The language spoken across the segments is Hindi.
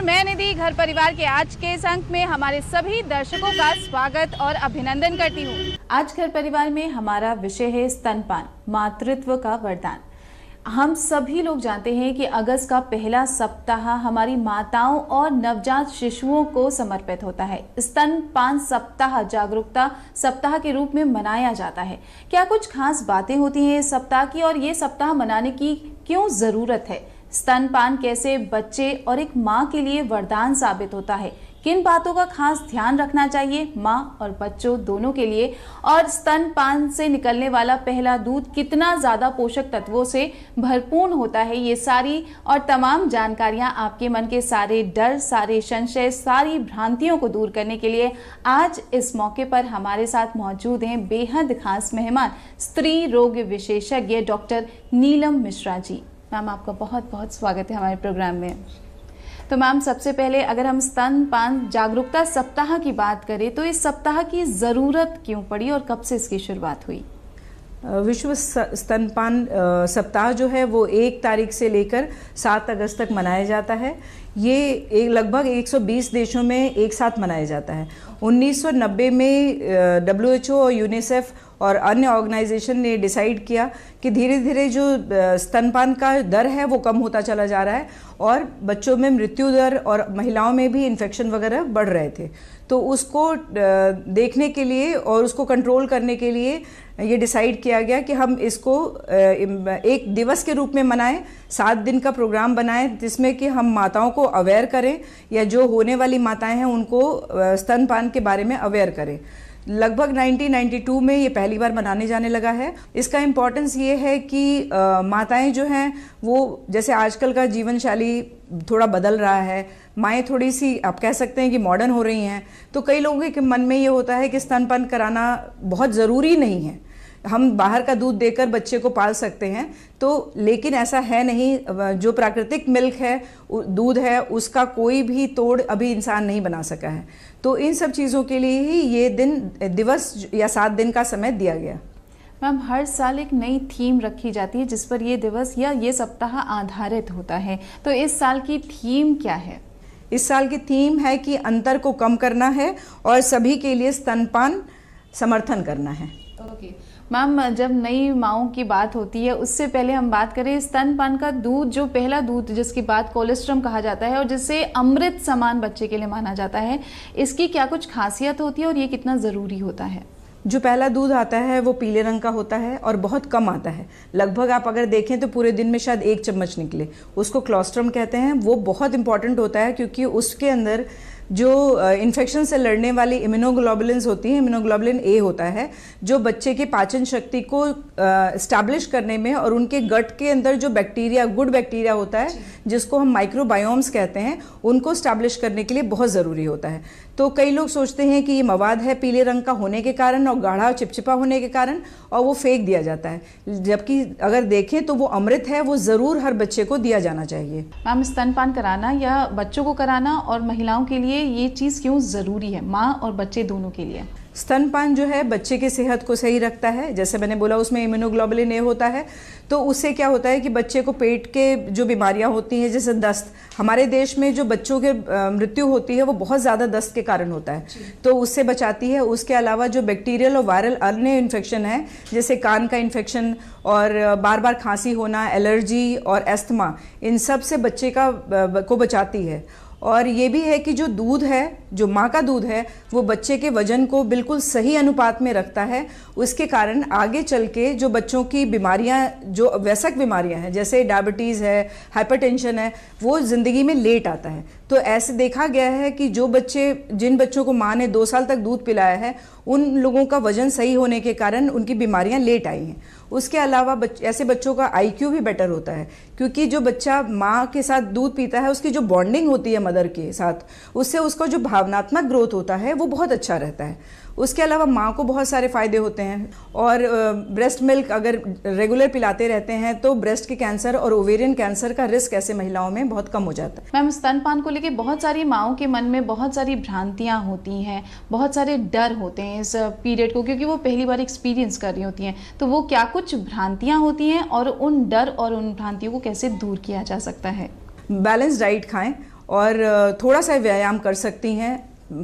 मैं निधि घर परिवार के आज के इस अंक में हमारे सभी दर्शकों का स्वागत और अभिनंदन करती हूँ। आज घर परिवार में हमारा विषय है स्तनपान, मातृत्व का वरदान। हम सभी लोग जानते हैं कि अगस्त का पहला सप्ताह हमारी माताओं और नवजात शिशुओं को समर्पित होता है। स्तनपान सप्ताह जागरूकता सप्ताह के रूप में मनाया जाता है। क्या कुछ खास बातें होती हैं इस सप्ताह की और ये सप्ताह मनाने की क्यों जरूरत है? स्तनपान कैसे बच्चे और एक माँ के लिए वरदान साबित होता है? किन बातों का खास ध्यान रखना चाहिए माँ और बच्चों दोनों के लिए? और स्तनपान से निकलने वाला पहला दूध कितना ज्यादा पोषक तत्वों से भरपूर होता है? ये सारी और तमाम जानकारियां आपके मन के सारे डर, सारे संशय, सारी भ्रांतियों को दूर करने के लिए आज इस मौके पर हमारे साथ मौजूद हैं बेहद खास मेहमान, स्त्री रोग विशेषज्ञ डॉक्टर नीलम मिश्रा जी। मैम, आपका बहुत बहुत स्वागत है हमारे प्रोग्राम में। तो मैम, सबसे पहले अगर हम स्तनपान जागरूकता सप्ताह की बात करें तो इस सप्ताह की ज़रूरत क्यों पड़ी और कब से इसकी शुरुआत हुई? विश्व स्तनपान सप्ताह जो है वो 1 तारीख से लेकर 7 अगस्त तक मनाया जाता है। ये लगभग 120 देशों में एक साथ मनाया जाता है। 1990 में WHO और यूनिसेफ और अन्य ऑर्गेनाइजेशन ने डिसाइड किया कि धीरे धीरे जो स्तनपान का दर है वो कम होता चला जा रहा है और बच्चों में मृत्यु दर और महिलाओं में भी इन्फेक्शन वगैरह बढ़ रहे थे। तो उसको देखने के लिए और उसको कंट्रोल करने के लिए ये डिसाइड किया गया कि हम इसको एक दिवस के रूप में मनाएं, 7 दिन का प्रोग्राम बनाएं जिसमें कि हम माताओं को अवेयर करें या जो होने वाली माताएं हैं उनको स्तनपान के बारे में अवेयर करें। लगभग 1992 में ये पहली बार मनाने जाने लगा है। इसका इम्पोर्टेंस ये है कि माताएं जो हैं वो जैसे आजकल का जीवन शैली थोड़ा बदल रहा है, माएँ थोड़ी सी आप कह सकते हैं कि मॉडर्न हो रही हैं, तो कई लोगों के मन में ये होता है कि स्तनपान कराना बहुत ज़रूरी नहीं है, हम बाहर का दूध देकर बच्चे को पाल सकते हैं। तो लेकिन ऐसा है नहीं। जो प्राकृतिक मिल्क है, दूध है, उसका कोई भी तोड़ अभी इंसान नहीं बना सका है। तो इन सब चीज़ों के लिए ही ये दिवस या 7 दिन का समय दिया गया। मैम, हर साल एक नई थीम रखी जाती है जिस पर ये दिवस या ये सप्ताह आधारित होता है, तो इस साल की थीम क्या है? इस साल की थीम है कि अंतर को कम करना है और सभी के लिए स्तनपान समर्थन करना है। ओके मैम, जब नई माओं की बात होती है उससे पहले हम बात करें स्तनपान का दूध, जो पहला दूध जिसकी बात कोलेस्ट्रम कहा जाता है और जिसे अमृत समान बच्चे के लिए माना जाता है, इसकी क्या कुछ खासियत होती है और ये कितना ज़रूरी होता है? जो पहला दूध आता है वो पीले रंग का होता है और बहुत कम आता है। लगभग आप अगर देखें तो पूरे दिन में शायद 1 चम्मच निकले। उसको कोलेस्ट्रम कहते हैं। वो बहुत इंपॉर्टेंट होता है क्योंकि उसके अंदर जो इन्फेक्शन से लड़ने वाली इम्यूनोग्लोबुलिन्स होती हैं, इम्यूनोग्लोबुलिन ए होता है जो बच्चे के पाचन शक्ति को इस्टेब्लिश करने में और उनके गट के अंदर जो बैक्टीरिया, गुड बैक्टीरिया होता है जिसको हम माइक्रोबायोम्स कहते हैं, उनको इस्टेब्लिश करने के लिए बहुत ज़रूरी होता है। तो कई लोग सोचते हैं कि ये मवाद है पीले रंग का होने के कारण और गाढ़ा चिपचिपा होने के कारण और वो फेंक दिया जाता है, जबकि अगर देखें तो वो अमृत है, वो ज़रूर हर बच्चे को दिया जाना चाहिए। मैम, स्तनपान कराना या बच्चों को कराना और महिलाओं के लिए ये चीज़ क्यों ज़रूरी है, माँ और बच्चे दोनों के लिए? स्तनपान जो है बच्चे की सेहत को सही रखता है। जैसे मैंने बोला उसमें इम्यूनोग्लोबुलिन ए होता है, तो उससे क्या होता है कि बच्चे को पेट के जो बीमारियां होती हैं जैसे दस्त, हमारे देश में जो बच्चों के मृत्यु होती है वो बहुत ज़्यादा दस्त के कारण होता है, तो उससे बचाती है। उसके अलावा जो बैक्टीरियल और वायरल अन्य इन्फेक्शन है जैसे कान का इन्फेक्शन और बार बार खांसी होना, एलर्जी और एस्थमा, इन सब से बच्चे को बचाती है। और ये भी है कि जो दूध है, जो माँ का दूध है, वो बच्चे के वजन को बिल्कुल सही अनुपात में रखता है। उसके कारण आगे चल के जो बच्चों की बीमारियाँ, जो वयस्क बीमारियाँ हैं जैसे डायबिटीज़ है, हाइपरटेंशन है, वो ज़िंदगी में लेट आता है। तो ऐसे देखा गया है कि जिन बच्चों को माँ ने 2 साल तक दूध पिलाया है उन लोगों का वजन सही होने के कारण उनकी बीमारियां लेट आई हैं। उसके अलावा ऐसे बच्चों का IQ भी बेटर होता है क्योंकि जो बच्चा माँ के साथ दूध पीता है उसकी जो बॉन्डिंग होती है मदर के साथ, उससे उसका जो भावनात्मक ग्रोथ होता है वो बहुत अच्छा रहता है। उसके अलावा माँ को बहुत सारे फ़ायदे होते हैं और ब्रेस्ट मिल्क अगर रेगुलर पिलाते रहते हैं तो ब्रेस्ट के कैंसर और ओवेरियन कैंसर का रिस्क ऐसे महिलाओं में बहुत कम हो जाता है। मैम, स्तनपान को लेकर बहुत सारी माँओं के मन में बहुत सारी भ्रांतियाँ होती हैं, बहुत सारे डर होते हैं इस पीरियड को, क्योंकि वो पहली बार एक्सपीरियंस कर रही होती हैं। तो वो क्या कुछ भ्रांतियाँ होती हैं और उन डर और उन भ्रांतियों को कैसे दूर किया जा सकता है? बैलेंस डाइट खाएं और थोड़ा सा व्यायाम कर सकती हैं,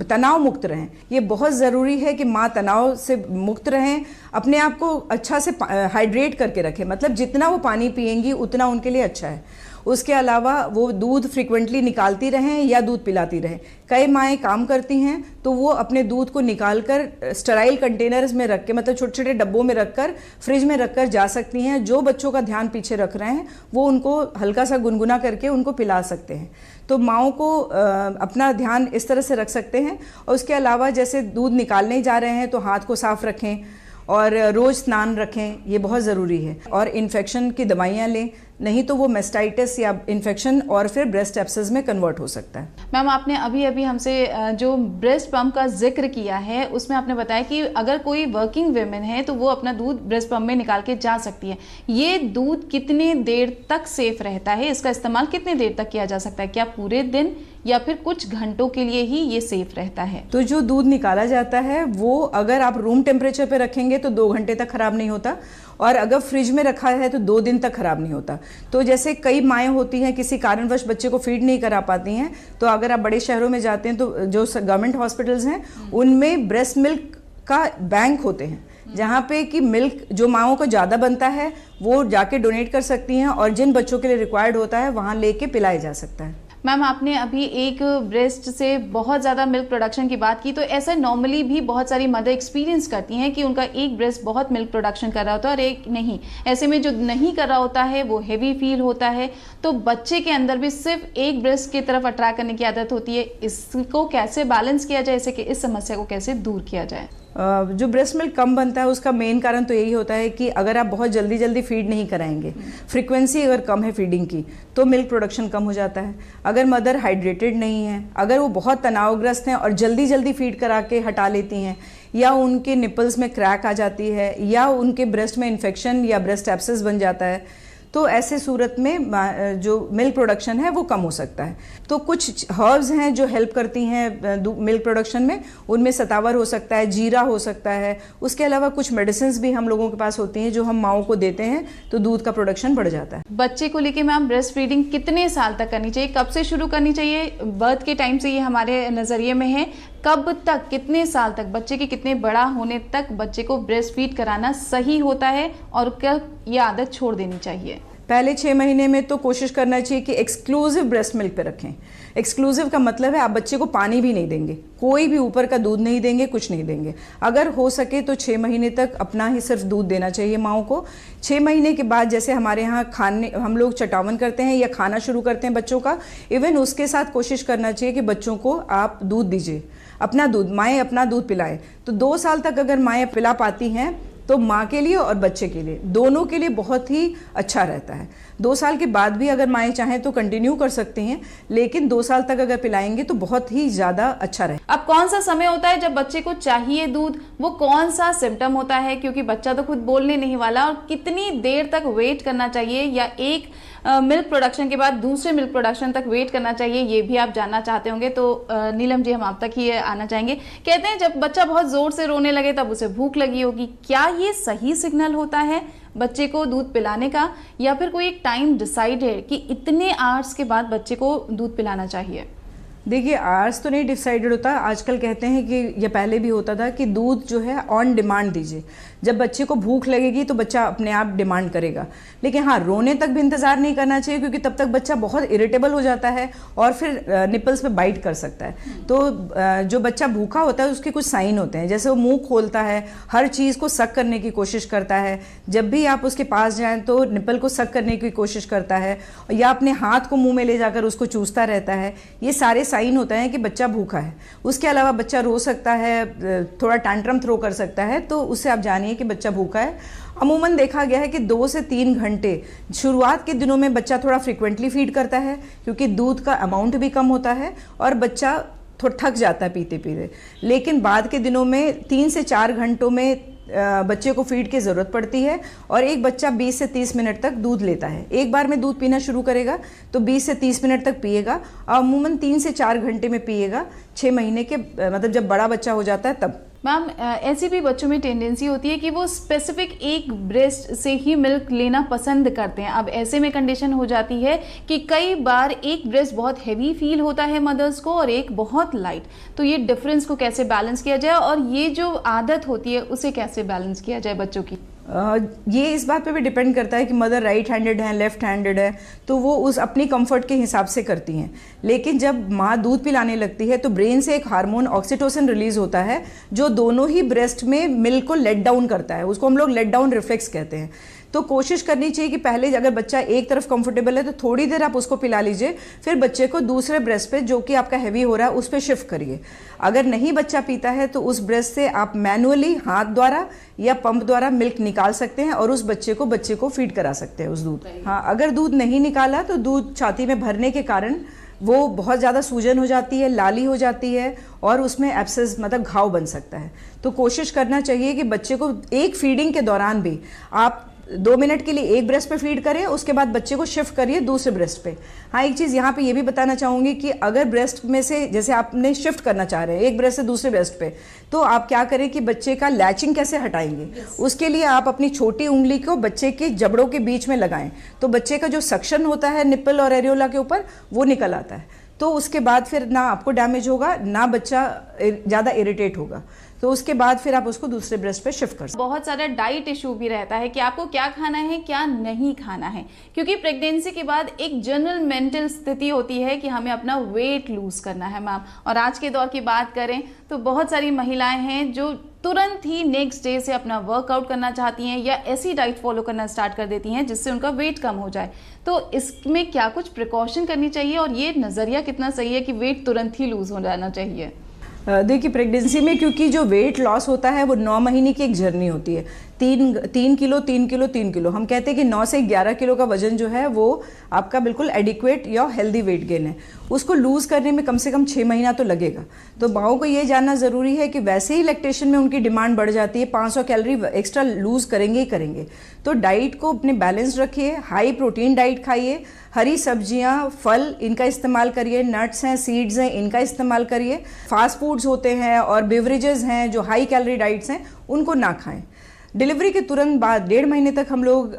तनाव मुक्त रहें। ये बहुत ज़रूरी है कि माँ तनाव से मुक्त रहें, अपने आप को अच्छा से हाइड्रेट करके रखें, मतलब जितना वो पानी पिएंगी उतना उनके लिए अच्छा है। उसके अलावा वो दूध फ्रिक्वेंटली निकालती रहें या दूध पिलाती रहें। कई माएँ काम करती हैं तो वो अपने दूध को निकाल कर स्टराइल कंटेनर्स में रख के, मतलब छोटे छोटे डब्बों में रखकर फ्रिज में रखकर जा सकती हैं। जो बच्चों का ध्यान पीछे रख रहे हैं वो उनको हल्का सा गुनगुना करके उनको पिला सकते हैं। तो माँओं को अपना ध्यान इस तरह से रख सकते हैं। और उसके अलावा जैसे दूध निकालने जा रहे हैं तो हाथ को साफ रखें और रोज़ स्नान रखें, ये बहुत ज़रूरी है। और इन्फेक्शन की दवाइयाँ लें, नहीं तो वो मेस्टाइटिस या इन्फेक्शन और फिर ब्रेस्ट एब्सेस में कन्वर्ट हो सकता है। मैम, आपने अभी अभी हमसे जो ब्रेस्ट पंप का जिक्र किया है उसमें आपने बताया कि अगर कोई वर्किंग वेमेन है तो वो अपना दूध ब्रेस्ट पंप में निकाल के जा सकती है। ये दूध कितने देर तक सेफ रहता है? इसका इस्तेमाल कितने देर तक किया जा सकता है? क्या पूरे दिन या फिर कुछ घंटों के लिए ही ये सेफ रहता है? तो जो दूध निकाला जाता है वो अगर आप रूम टेम्परेचर पे रखेंगे तो 2 घंटे तक खराब नहीं होता, और अगर फ्रिज में रखा है तो 2 दिन तक खराब नहीं होता। तो जैसे कई माएँ होती हैं किसी कारणवश बच्चे को फीड नहीं करा पाती हैं, तो अगर आप बड़े शहरों में जाते हैं तो जो गवर्नमेंट हॉस्पिटल्स हैं उनमें ब्रेस्ट मिल्क का बैंक होते हैं, जहाँ पे कि मिल्क जो माँओं को ज़्यादा बनता है वो जाके डोनेट कर सकती हैं, और जिन बच्चों के लिए रिक्वायर्ड होता है वहाँ लेके पिलाया जा सकता है। मैम, आपने अभी एक ब्रेस्ट से बहुत ज़्यादा मिल्क प्रोडक्शन की बात की, तो ऐसा नॉर्मली भी बहुत सारी मदर एक्सपीरियंस करती हैं कि उनका एक ब्रेस्ट बहुत मिल्क प्रोडक्शन कर रहा होता है और एक नहीं। ऐसे में जो नहीं कर रहा होता है वो हेवी फील होता है, तो बच्चे के अंदर भी सिर्फ एक ब्रेस्ट की तरफ अट्रैक्ट करने की आदत होती है। इसको कैसे बैलेंस किया जाए, इस समस्या को कैसे दूर किया जाए? जो ब्रेस्ट मिल्क कम बनता है उसका मेन कारण तो यही होता है कि अगर आप बहुत जल्दी जल्दी फीड नहीं कराएंगे, फ्रीक्वेंसी अगर कम है फीडिंग की, तो मिल्क प्रोडक्शन कम हो जाता है। अगर मदर हाइड्रेटेड नहीं है, अगर वो बहुत तनावग्रस्त हैं और जल्दी जल्दी फीड करा के हटा लेती हैं, या उनके निपल्स में क्रैक आ जाती है, या उनके ब्रेस्ट में इन्फेक्शन या ब्रेस्ट एब्सेस बन जाता है, तो ऐसे सूरत में जो मिल्क प्रोडक्शन है वो कम हो सकता है। तो कुछ हर्ब्स हैं जो हेल्प करती हैं मिल्क प्रोडक्शन में, उनमें सतावर हो सकता है, जीरा हो सकता है। उसके अलावा कुछ मेडिसिन भी हम लोगों के पास होती हैं जो हम माँओं को देते हैं, तो दूध का प्रोडक्शन बढ़ जाता है। बच्चे को लेके मैम ब्रेस्ट फीडिंग कितने साल तक करनी चाहिए, कब से शुरू करनी चाहिए? बर्थ के टाइम से ये हमारे नज़रिए में है, कब तक, कितने साल तक, बच्चे के कितने बड़ा होने तक बच्चे को ब्रेस्ट फीड कराना सही होता है और कब ये आदत छोड़ देनी चाहिए? पहले 6 महीने में तो कोशिश करना चाहिए कि एक्सक्लूसिव ब्रेस्ट मिल्क पे रखें। एक्सक्लूसिव का मतलब है आप बच्चे को पानी भी नहीं देंगे, कोई भी ऊपर का दूध नहीं देंगे, कुछ नहीं देंगे। अगर हो सके तो 6 महीने तक अपना ही सिर्फ दूध देना चाहिए माँओं को। 6 महीने के बाद जैसे हमारे यहाँ खाने हम लोग चटावन करते हैं या खाना शुरू करते हैं बच्चों का, इवन उसके साथ कोशिश करना चाहिए कि बच्चों को आप दूध दीजिए, अपना दूध, माएँ अपना दूध पिलाएं। तो 2 साल तक अगर माएँ पिला पाती हैं तो माँ के लिए और बच्चे के लिए, दोनों के लिए बहुत ही अच्छा रहता है। 2 साल के बाद भी अगर माएँ चाहें तो कंटिन्यू कर सकती हैं, लेकिन 2 साल तक अगर पिलाएंगे तो बहुत ही ज़्यादा अच्छा रहे। अब कौन सा समय होता है जब बच्चे को चाहिए दूध, वो कौन सा सिम्टम होता है, क्योंकि बच्चा तो खुद बोलने नहीं वाला, और कितनी देर तक वेट करना चाहिए या एक मिल्क प्रोडक्शन के बाद दूसरे मिल्क प्रोडक्शन तक वेट करना चाहिए, ये भी आप जानना चाहते होंगे। तो नीलम जी, हम आप तक ही आना चाहेंगे। कहते हैं जब बच्चा बहुत जोर से रोने लगे तब उसे भूख लगी होगी, क्या ये सही सिग्नल होता है बच्चे को दूध पिलाने का, या फिर कोई एक टाइम डिसाइड है कि इतने आवर्स के बाद बच्चे को दूध पिलाना चाहिए? देखिए, आवर्स तो नहीं डिसाइडेड होता। आजकल कहते हैं कि ये पहले भी होता था कि दूध जो है ऑन डिमांड दीजिए। जब बच्चे को भूख लगेगी तो बच्चा अपने आप डिमांड करेगा, लेकिन हाँ, रोने तक भी इंतज़ार नहीं करना चाहिए, क्योंकि तब तक बच्चा बहुत इरिटेबल हो जाता है और फिर निपल्स पे बाइट कर सकता है। तो जो बच्चा भूखा होता है उसके कुछ साइन होते हैं, जैसे वो मुंह खोलता है, हर चीज़ को सक करने की कोशिश करता है, जब भी आप उसके पास जाएँ तो निपल को सक करने की कोशिश करता है, या अपने हाथ को मुँह में ले जाकर उसको चूसता रहता है। ये सारे साइन होता है कि बच्चा भूखा है। उसके अलावा बच्चा रो सकता है, थोड़ा टैंट्रम थ्रो कर सकता है, तो उससे आप जानिए कि बच्चा भूखा है। अमूमन देखा गया है कि 2 से 3 घंटे शुरुआत के दिनों में बच्चा थोड़ा फ्रीक्वेंटली फीड करता है, क्योंकि दूध का अमाउंट भी कम होता है और बच्चा थोड़ा थक जाता है पीते पीते। लेकिन बाद के दिनों में 3 से 4 घंटों में बच्चे को फीड की ज़रूरत पड़ती है, और एक बच्चा 20 से 30 मिनट तक दूध लेता है। एक बार में दूध पीना शुरू करेगा तो 20 से 30 मिनट तक पिएगा, और अमूमन 3 से 4 घंटे में पिएगा। 6 महीने के मतलब जब बड़ा बच्चा हो जाता है तब। मैम ऐसी भी बच्चों में टेंडेंसी होती है कि वो स्पेसिफिक एक ब्रेस्ट से ही मिल्क लेना पसंद करते हैं। अब ऐसे में कंडीशन हो जाती है कि कई बार एक ब्रेस्ट बहुत हैवी फील होता है मदर्स को और एक बहुत लाइट, तो ये डिफरेंस को कैसे बैलेंस किया जाए और ये जो आदत होती है उसे कैसे बैलेंस किया जाए बच्चों की? ये इस बात पे भी डिपेंड करता है कि मदर राइट हैंडेड है, लेफ्ट हैंडेड है, तो वो उस अपनी कंफर्ट के हिसाब से करती हैं। लेकिन जब माँ दूध पिलाने लगती है तो ब्रेन से एक हार्मोन ऑक्सीटोसिन रिलीज होता है जो दोनों ही ब्रेस्ट में मिल्क को लेट डाउन करता है। उसको हम लोग लेट डाउन रिफ्लेक्स कहते हैं। तो कोशिश करनी चाहिए कि पहले अगर बच्चा एक तरफ कंफर्टेबल है तो थोड़ी देर आप उसको पिला लीजिए, फिर बच्चे को दूसरे ब्रेस्ट पे जो कि आपका हैवी हो रहा है उस पर शिफ्ट करिए। अगर नहीं बच्चा पीता है तो उस ब्रेस्ट से आप मैनुअली हाथ द्वारा या पंप द्वारा मिल्क निकाल सकते हैं और उस बच्चे को फीड करा सकते हैं उस दूध। हाँ, अगर दूध नहीं निकाला तो दूध छाती में भरने के कारण वो बहुत ज़्यादा सूजन हो जाती है, लाली हो जाती है और उसमें एब्सेस मतलब घाव बन सकता है। तो कोशिश करना चाहिए कि बच्चे को एक फीडिंग के दौरान भी आप 2 मिनट के लिए एक ब्रेस्ट पे फीड करें, उसके बाद बच्चे को शिफ्ट करिए दूसरे ब्रेस्ट पे। हाँ, एक चीज़ यहाँ पे ये भी बताना चाहूँगी कि अगर ब्रेस्ट में से जैसे आपने शिफ्ट करना चाह रहे हैं एक ब्रेस्ट से दूसरे ब्रेस्ट पे, तो आप क्या करें कि बच्चे का लैचिंग कैसे हटाएंगे। उसके लिए आप अपनी छोटी उंगली को बच्चे के जबड़ों के बीच में लगाएं, तो बच्चे का जो सक्शन होता है निप्पल और एरियोला के ऊपर वो निकल आता है। तो उसके बाद फिर ना आपको डैमेज होगा ना बच्चा ज़्यादा इरिटेट होगा। तो उसके बाद फिर आप उसको दूसरे ब्रेस्ट पे शिफ्ट कर सकते हैं। बहुत सारा डाइट इशू भी रहता है कि आपको क्या खाना है क्या नहीं खाना है, क्योंकि प्रेगनेंसी के बाद एक जनरल मेंटल स्थिति होती है कि हमें अपना वेट लूज करना है मैम। और आज के दौर की बात करें तो बहुत सारी महिलाएं हैं जो तुरंत ही नेक्स्ट डे से अपना वर्कआउट करना चाहती हैं या ऐसी डाइट फॉलो करना स्टार्ट कर देती हैं जिससे उनका वेट कम हो जाए। तो इसमें क्या कुछ प्रिकॉशन करनी चाहिए और ये नज़रिया कितना सही है कि वेट तुरंत ही लूज हो जाना चाहिए? देखिए, प्रेगनेंसी में क्योंकि जो वेट लॉस होता है वो 9 महीने की एक जर्नी होती है। 3 किलो हम कहते हैं कि 9 से 11 किलो का वजन जो है वो आपका बिल्कुल एडिक्वेट या हेल्दी वेट गेन है। उसको लूज़ करने में कम से कम 6 महीना तो लगेगा। तो माओं को ये जानना ज़रूरी है कि वैसे ही लैक्टेशन में उनकी डिमांड बढ़ जाती है, 500 कैलोरी एक्स्ट्रा लूज़ करेंगे ही करेंगे। तो डाइट को अपने बैलेंस रखिए, हाई प्रोटीन डाइट खाइए, हरी सब्जियां, फल इनका इस्तेमाल करिए, नट्स हैं, सीड्स हैं, इनका इस्तेमाल करिए। फास्ट फूड्स होते हैं और बेवरेजेस हैं जो हाई कैलोरी डाइट्स हैं उनको ना खाएं। डिलीवरी के तुरंत बाद 1.5 महीने तक हम लोग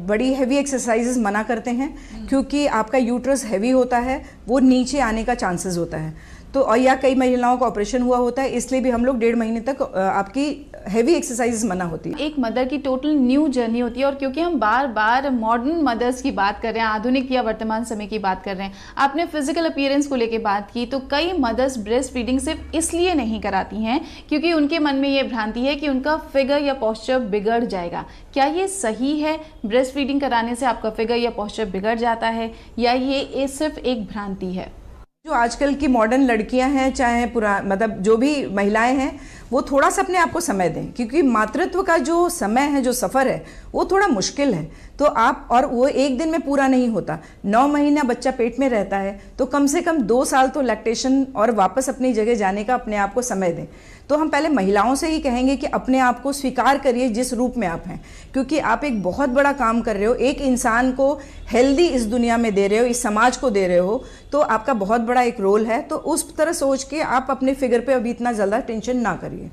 बड़ी हैवी एक्सरसाइजेस मना करते हैं, क्योंकि आपका यूट्रस हैवी होता है, वो नीचे आने का चांसेस होता है। तो और या कई महिलाओं का ऑपरेशन हुआ होता है, इसलिए भी हम लोग 1.5 महीने तक आपकी हैवी एक्सरसाइजेस मना होती है। एक मदर की टोटल न्यू जर्नी होती है और क्योंकि हम बार बार मॉडर्न मदर्स की बात कर रहे हैं, आधुनिक या वर्तमान समय की बात कर रहे हैं, आपने फिजिकल अपीयरेंस को लेकर बात की, तो कई मदर्स ब्रेस्ट फीडिंग सिर्फ इसलिए नहीं कराती हैं क्योंकि उनके मन में ये भ्रांति है कि उनका फिगर या पॉस्चर बिगड़ जाएगा। क्या ये सही है? ब्रेस्ट फीडिंग कराने से आपका फिगर या पॉस्चर बिगड़ जाता है या ये सिर्फ एक भ्रांति है? जो आजकल की मॉडर्न लड़कियां हैं, चाहे मतलब जो भी महिलाएं हैं, वो थोड़ा सा अपने आप को समय दें, क्योंकि मातृत्व का जो समय है, जो सफ़र है, वो थोड़ा मुश्किल है। तो आप, और वो एक दिन में पूरा नहीं होता। 9 महीना बच्चा पेट में रहता है तो कम से कम 2 साल तो लैक्टेशन और वापस अपनी जगह जाने का अपने आप को समय दें। तो हम पहले महिलाओं से ही कहेंगे कि अपने आप को स्वीकार करिए जिस रूप में आप हैं, क्योंकि आप एक बहुत बड़ा काम कर रहे हो, एक इंसान को हेल्दी इस दुनिया में दे रहे हो, इस समाज को दे रहे हो, तो आपका बहुत बड़ा एक रोल है। तो उस तरह सोच के आप अपने फिगर पे अभी इतना ज़्यादा टेंशन ना करिए।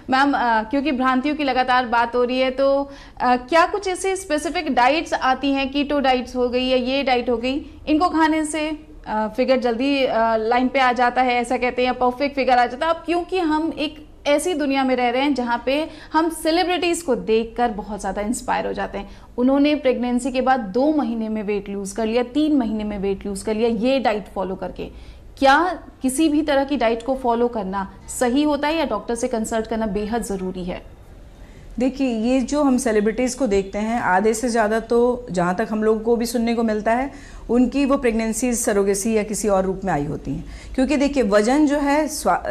मैम, क्योंकि भ्रांतियों की लगातार बात हो रही है, तो क्या कुछ ऐसे स्पेसिफिक डाइट्स आती हैं, कीटो डाइट्स हो गई या ये डाइट हो गई, इनको खाने से फिगर जल्दी लाइन पे आ जाता है, ऐसा कहते हैं, या परफेक्ट फिगर आ जाता है? अब क्योंकि हम एक ऐसी दुनिया में रह रहे हैं जहाँ पे हम सेलिब्रिटीज़ को देखकर बहुत ज़्यादा इंस्पायर हो जाते हैं। उन्होंने प्रेगनेंसी के बाद 2 महीने में वेट लूज़ कर लिया, 3 महीने में वेट लूज़ कर लिया, ये डाइट फॉलो करके। क्या किसी भी तरह की डाइट को फॉलो करना सही होता है या डॉक्टर से कंसल्ट करना बेहद ज़रूरी है? देखिए, ये जो हम सेलिब्रिटीज़ को देखते हैं, आधे से ज़्यादा तो जहाँ तक हम लोगों को भी सुनने को मिलता है, उनकी वो प्रेगनेंसी सरोगेसी या किसी और रूप में आई होती हैं। क्योंकि देखिए, वजन जो है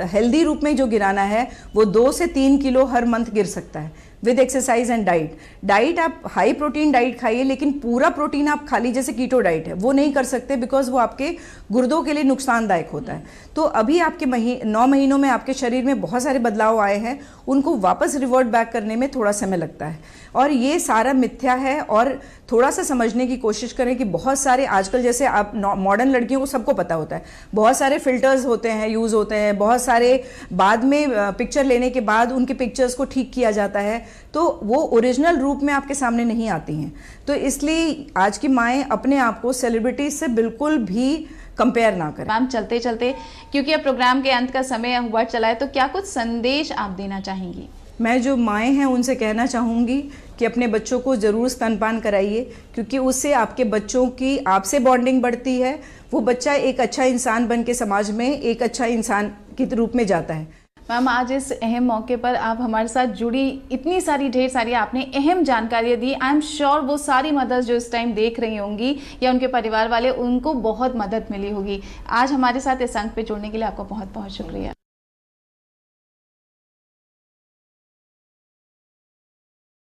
हेल्दी रूप में जो गिराना है वो 2 से 3 किलो हर मंथ गिर सकता है विद एक्सरसाइज एंड डाइट। आप हाई प्रोटीन डाइट खाइए, लेकिन पूरा प्रोटीन आप खा ली, जैसे कीटो डाइट है, वो नहीं कर सकते, बिकॉज वो आपके गुर्दों के लिए नुकसानदायक होता है। तो अभी आपके 9 महीनों में आपके शरीर में बहुत सारे बदलाव आए हैं, उनको वापस रिवर्ट बैक करने में थोड़ा समय लगता है। और ये सारा मिथ्या है। और थोड़ा सा समझने की कोशिश करें कि बहुत सारे आजकल, जैसे आप मॉडर्न लड़कियों को सबको पता होता है, बहुत सारे फिल्टर्स होते हैं, यूज़ होते हैं, बहुत सारे बाद में पिक्चर लेने के बाद उनके पिक्चर्स को ठीक किया जाता है, तो वो ओरिजिनल रूप में आपके सामने नहीं आती हैं। तो इसलिए आज की माएँ अपने आप को सेलिब्रिटीज से बिल्कुल भी कंपेयर ना करें। मैम, चलते चलते क्योंकि अब प्रोग्राम के अंत का समय हुआ चला है, तो क्या कुछ संदेश आप देना चाहेंगी? मैं जो माएँ हैं उनसे कहना चाहूँगी कि अपने बच्चों को ज़रूर स्तनपान कराइए, क्योंकि उससे आपके बच्चों की आपसे बॉन्डिंग बढ़ती है। वो बच्चा एक अच्छा इंसान बन के समाज में एक अच्छा इंसान के रूप में जाता है। मैम, आज इस अहम मौके पर आप हमारे साथ जुड़ी, इतनी सारी ढेर सारी आपने अहम जानकारियाँ दी। आई एम श्योर वो सारी मदर्स जो इस टाइम देख रही होंगी या उनके परिवार वाले, उनको बहुत मदद मिली होगी। आज हमारे साथ इस अंक पे जुड़ने के लिए आपका बहुत बहुत शुक्रिया।